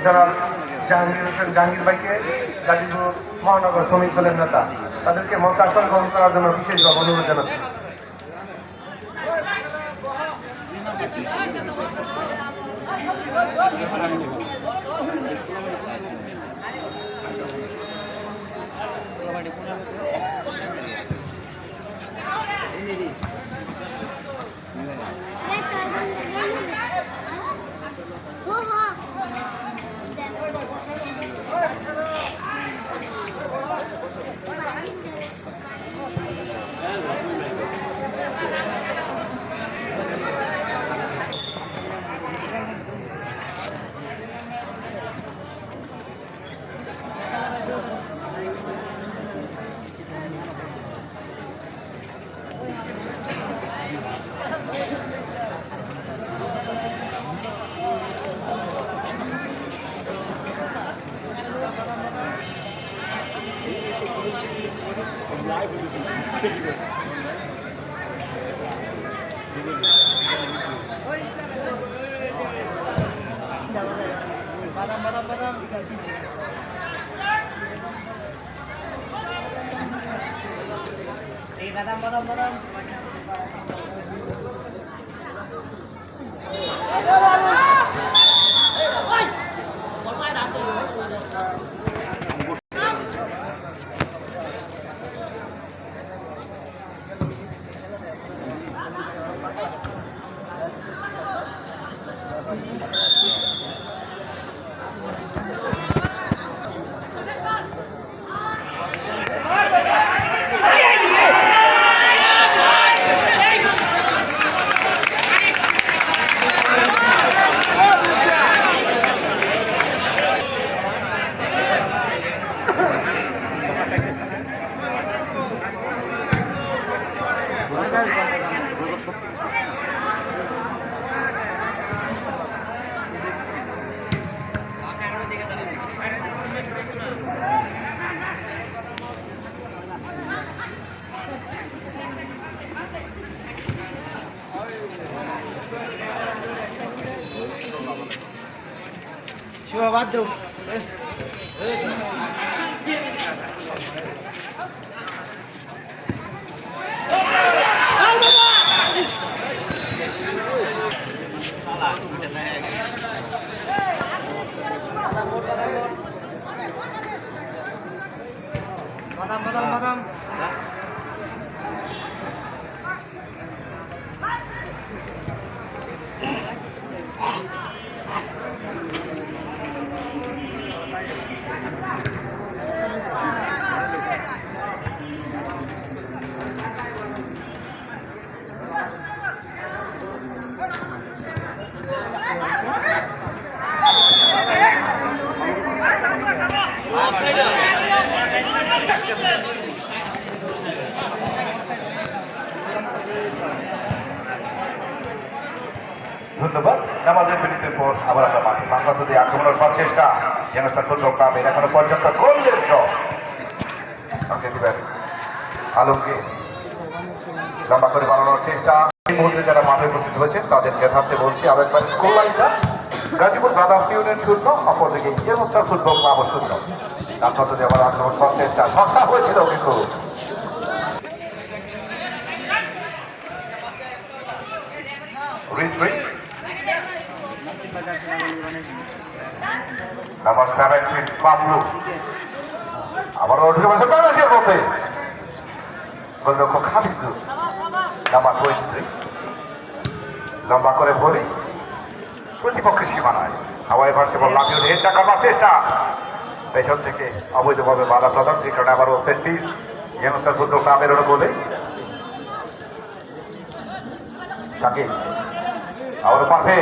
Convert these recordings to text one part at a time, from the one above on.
জনাব জাহাঙ্গীর হোসেন জাহাঙ্গীর ভাইকে, গাজীপুর মহানগর শ্রমিক দলের নেতা, তাদেরকে মঞ্চে আসন গ্রহণ করার জন্য বিশেষভাবে অনুরোধ জানাচ্ছি। বাদাম বাদাম বাদাম এই বাদাম বাদাম বাদাম শিবা বাদ দেও বাদাম বাদাম বাদাম ধন্যবাদ। নামাজের বিরতির পর আবার আমরা মাঠে বাংলা যদি আক্রমণের পর চেষ্টা ইয়ংস্টার ফুটবল ক্লাবের এখনো পর্যন্ত গোলের ড্র দিবেন আলমকে লম্বা করে বানানোর চেষ্টা। এই মুহূর্তে যারা মাঠে উপস্থিত হয়েছেন তাদেরকে থাকতে বলছি আরেকবার স্কুল লাইনটা গাজীপুর ব্রাদার্স ইউনিয়ন শূন্য, অপরদিকে ইয়ংস্টার ফুটবল ক্লাব শূন্য। তারপর যদি আবার আক্রমণ করার চেষ্টা সস্তা হয়েছিল কিন্তু নাম্বার 17 পাবলু আবার ওঠে বসে বাংলাদেশের মধ্যে গোলরক্ষক হাবিজুর নাম্বার 23 লম্বা করে ভরি প্রতিপক্ষের সীমানায় হাওয়াই ভার্সে বল লাফিয়ে হেড টাকা বা চেষ্টা পেছন থেকে অবৈধভাবে বাধা প্রদান, যে কারণে আবারও সেন্টিস ইয়ংস্টার ফুটবল ক্লাবের ওরা বলে শাকিব আবারও পারবে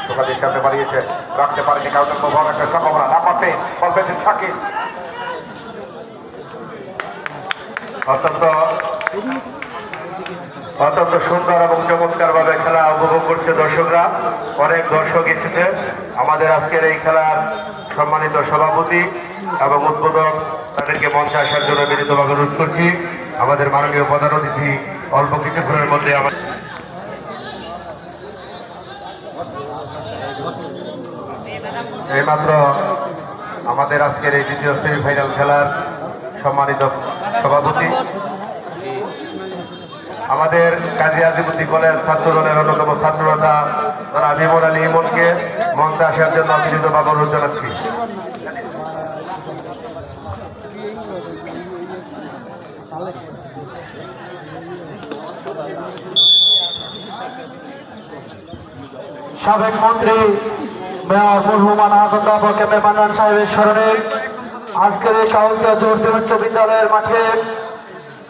দোকানের সামনে বাড়িয়েছে, রাখতে পারেনি কারণ বড় একটা সম্ভাবনা না পারবে বল পেয়েছেন শাকিব। অত্যন্ত সুন্দর এবং চমৎকার ভাবে খেলা উপভোগ করছে দর্শকরা। অনেক দর্শক এসেছে আমাদের আজকের এই খেলার সম্মানিত সভাপতি এবং উদ্বোধক, তাদেরকে মঞ্চে আসার জন্য বিনীতভাবে অনুরোধ করছি। আমাদের মাননীয় প্রধান অতিথি অল্প কিছুক্ষণের মধ্যে আমার এইমাত্র আমাদের আজকের এই দ্বিতীয় সেমিফাইনাল খেলার সম্মানিত সভাপতি আমাদের কাজী আজিমুদ্দি কলেজ ছাত্র দলের অন্যতম ছাত্রনেতা তারা বিমল আলী ইমনকে মঞ্চে আসার জন্য বিনীতভাবে অনুরোধ জানাচ্ছি। সাবেক মন্ত্রী মেয়র মরহুম আনাহাতুল্লাহ কেমে মান্নান সাহেবের স্মরণে আজকের এই কাউন্টিয়া জোরদিন উচ্চ বিদ্যালয়ের মাঠে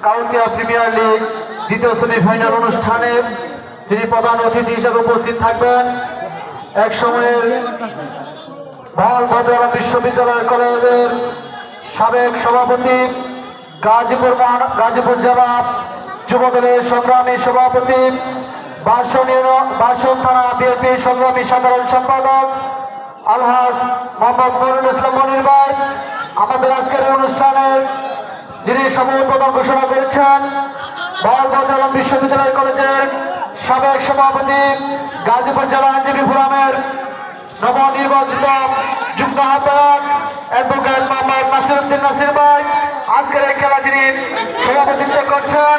কাউন্টিয়া প্রিমিয়ার লিগ দ্বিতীয় সেমিফাইনাল অনুষ্ঠানে যিনি প্রধান অতিথি হিসেবে উপস্থিত থাকবেন এক সময়ের ভদ্রগ্রাম বিশ্ববিদ্যালয় কলেজের সাবেক সভাপতি গাজীপুর জেলা যুবদলের সংগ্রামী সভাপতি বাসন থানা বিএনপি সংগ্রামী সাধারণ সম্পাদক আলহাজ মোহাম্মদ মনিরুল ইসলাম মনির ভাই আমাদের আজকের এই অনুষ্ঠানের যিনি সমূহ প্রদান ঘোষণা করেছেন ভদ্রগ্রাম বিশ্ববিদ্যালয় কলেজের সাবেক সভাপতি গাজীপুর জেলা আইনজীবী ফোরামের নবনির্বাচিত যুগ্ম আহ্বায়ক অ্যাডভোকেট মোহাম্মদ নাসিরউদ্দিন নাসির ভাই আজকের এই খেলা যিনি সভাপতিত্ব করছেন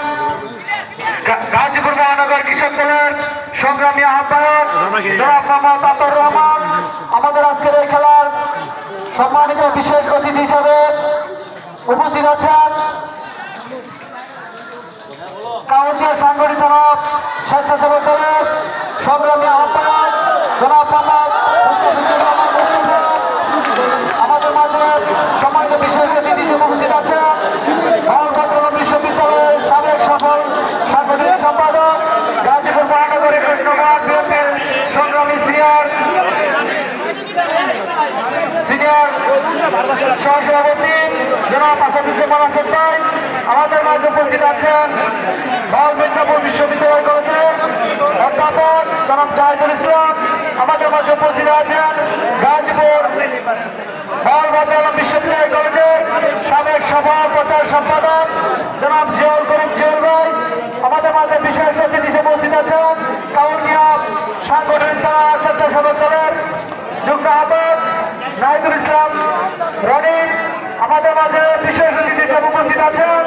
গাজীপুর মহানগর কৃষক দলের সংগ্রামী আহ্বায়ক জনাব মোহাম্মদ আতর রহমান আমাদের আজকের এই খেলার সম্মানিত বিশেষ অতিথি হিসাবে উপস্থিত আছেন কাউন্টিয়া সাংগঠনিক জনাব স্বেচ্ছাসেবক দলের সংগ্রামী আহ্বায়ক জনাব মোহাম্মদ মুস্তাফিজুর রহমান মুস্তাফা আমাদের মাঝে সম্মানিত বিশেষ অতিথি হিসেবে উপস্থিত আছেন ভদ্রগ্রাম বিশ্ববিদ্যালয়ের সাবেক সফল সাংগঠনিক সম্পাদক গাজীপুর মহানগরী কৃষ্ণগঞ্জ বিএনপির সংগ্রামী সিনিয়র সহসভাপতি জনাব আসাদুজ্জামান আসাদ ভাই আমাদের মাঝে উপস্থিত আছেন মির্জাপুর বিশ্ববিদ্যালয় কলেজের অধ্যাপক জনাব জাহিদুল ইসলাম আমাদের মাঝে উপস্থিত আছেন গাজীপুর ভদ্রগ্রাম বিশ্ববিদ্যালয় কলেজের সাবেক সভা প্রচার সম্পাদক জনাব জিয়াউল করিম জিয়াউল ভাই আমাদের মাঝে বিশেষ অতিথি হিসেবে উপস্থিত আছেন কাউন্টিয়া সাংগঠনিক তারা স্বেচ্ছাসেবক দলের যুগ্ম আহ্বায়ক নাহিদুল ইসলাম রনি আমাদের মাঝে বিশেষ অতিথি হিসেবে উপস্থিত আছেন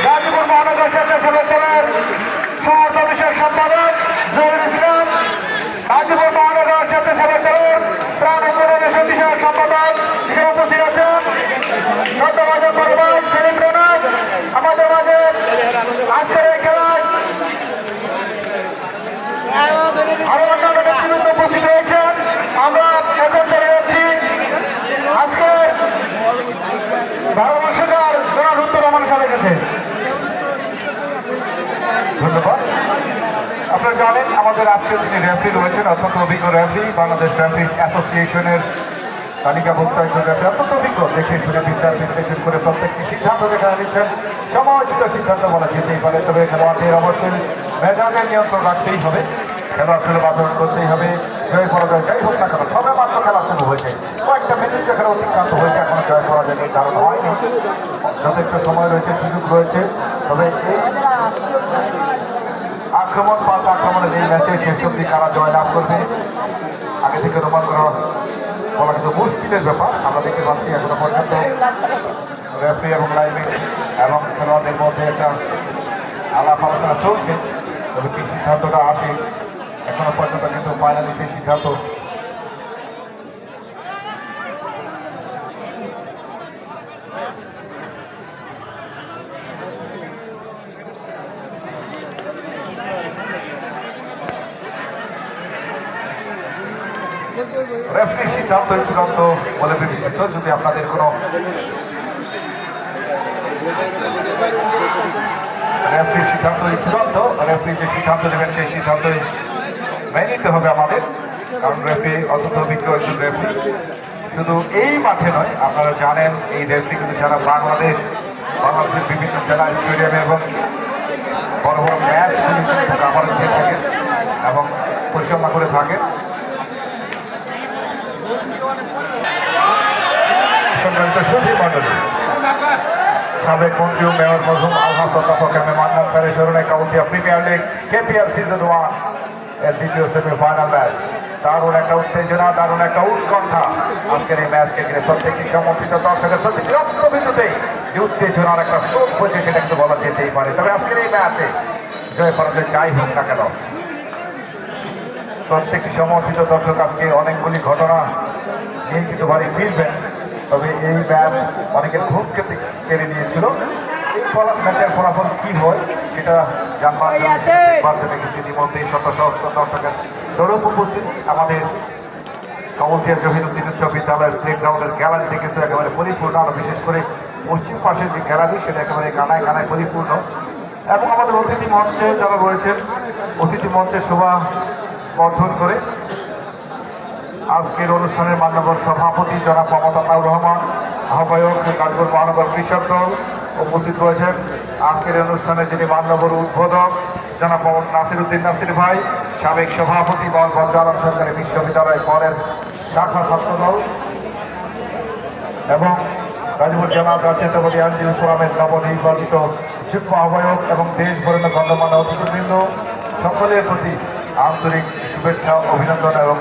গাজীপুর মহানগর স্বেচ্ছাসেবক দলের সহায়তা বিষয়ক সম্পাদক জহুরুল ইসলাম গাজীপুর মহানগর স্বেচ্ছাসেবক দলের প্রাণ ও পরিবেশন বিষয়ক সম্পাদক হিসেবে উপস্থিত আছেন সত্যবাদক পরিবার সেলিম রোনাক আমাদের মাঝে আজকের এই খেলায় আরো অন্যান্য নেতৃবৃন্দ উপস্থিত হয়েছেন আমরা এখন চলে যাচ্ছি আজকে ধারাভাষ্যকার জনাব উত্তর রহমান সাহেবের কাছে। ধন্যবাদ। আপনারা জানেন আমাদের আজকে যিনি রেফারি রয়েছেন অত্যন্ত অভিজ্ঞ রেফারি বাংলাদেশ রেফারি অ্যাসোসিয়েশনের তালিকাভুক্ত একজন রেফারি অত্যন্ত অভিজ্ঞ দেখে শুনে বিচার বিশ্লেষণ করে প্রত্যেকটি সিদ্ধান্ত যেখানে নিচ্ছেন সময়োচিত সিদ্ধান্ত বলা যেতেই পারে তবে খেলোয়াড়দের অবশ্যই মেজাজের নিয়ন্ত্রণ রাখতেই হবে খেলোয়াড় খেলে বাধন করতেই হবে জয় পরাজয় যাই হোক না কেন সবে মাত্র খেলা শুরু হয়েছে কয়েকটা মিনিট যেখানে অতিক্রান্ত হয়েছে এখনো জয় পরাজয় নেই কারণ হয়নি যথেষ্ট সময় রয়েছে সুযোগ রয়েছে তবে এই আক্রমণ পাল্টা আক্রমণের এই ম্যাচে শেষ অব্দি কারা জয়লাভ করবে আগে থেকে অনুমান করা বলা কিন্তু মুশকিলের ব্যাপার আমরা দেখতে পাচ্ছি এখনো পর্যন্ত রেফারি এবং লাইনে এবং খেলোয়াড়দের মধ্যে একটা আলাপ আলোচনা চলছে তবে কি সিদ্ধান্তটা আসে এখনো পর্যন্ত কিন্তু ফাইনালি সেই সিদ্ধান্ত রেফারির সিদ্ধান্ত চূড়ান্ত বলে বিবেচিত যদি আপনাদের কোনো রেফারির সিদ্ধান্ত চূড়ান্ত রেফারি যে সিদ্ধান্ত নেবেন সেই সিদ্ধান্তই মেনে নিতে হবে আমাদের কারণ রেফারি অত্যন্ত অভিজ্ঞ একজন রেফারি শুধু এই মাঠে নয় আপনারা জানেন এই রেফারি কিন্তু সারা বাংলাদেশের বিভিন্ন জেলা স্টেডিয়ামে এবং বড় বড় ম্যাচগুলি আমাদের দিয়ে থাকেন এবং পরিচালনা করে থাকেন সম্মানিত সুধী মণ্ডলী সাবেক মন্ত্রী ও মেয়র মরহুম আলহাজ অধ্যাপক এম এ মান্নান স্যারের স্মরণে কাউন্টিয়া প্রিমিয়ার লিগ কেপিএল সিজন 1 এর দ্বিতীয় সেমিফাইনাল ম্যাচ দারুণ একটা উত্তেজনা, দারুণ একটা উৎকণ্ঠা আজকের এই ম্যাচকে ঘিরে। প্রত্যেকটি সমর্থিত দর্শকের প্রতিটি রক্তবিন্দুতেই যে উত্তেজনার একটা স্রোত বইছে সেটা কিন্তু বলা যেতেই পারে। তবে আজকের এই ম্যাচে জয় পরাজয় যাই হোক না কেন, প্রত্যেকটি সমর্থিত দর্শক আজকে অনেকগুলি ঘটনা নিয়ে কিন্তু বাড়ি ফিরবেন। তবে এই ম্যাচ অনেকের ঘুমকে কেড়ে নিয়েছিল। এই ম্যাচের ফলাফল কি হয় সেটা জানবার মাধ্যমে কিন্তু ইতিমধ্যেই শত সহস্র দর্শকের স্বরূপ উপস্থিত আমাদের কমলদিয়া জহিরুদ্দিন উচ্চ বিদ্যালয়ের প্লেগ্রাউন্ডের গ্যালারিতে কিন্তু একেবারে পরিপূর্ণ। আরো বিশেষ করে পশ্চিম পাশের যে গ্যালারি সেটা একেবারে কানায় কানায় পরিপূর্ণ। এবং আমাদের অতিথি মঞ্চে যারা রয়েছেন, অতিথি মঞ্চে শোভা বর্ধন করে আজকের অনুষ্ঠানের মান্যবর সভাপতি জনাব মমতা তাউর রহমান, আহ্বায়ক গাজীপুর মহানগর কৃষক দল উপস্থিত রয়েছেন। আজকের অনুষ্ঠানে যিনি মান্যবর উদ্বোধক জনাব মোহাম্মদ নাসির উদ্দিন নাসির ভাই, সাবেক সভাপতি বলবন্দ আলম সরকারি বিশ্ববিদ্যালয় কলেজ শাখা ছাত্রদল এবং গাজীপুর জেলা জাতীয়তাবাদী আইনজীবী ফোরামের নবনির্বাচিত যুগ্ম আহ্বায়ক এবং দেশ বরেণ্য গণ্যমান্য অতিথিবৃন্দ সকলের প্রতি আন্তরিক শুভেচ্ছা, অভিনন্দন এবং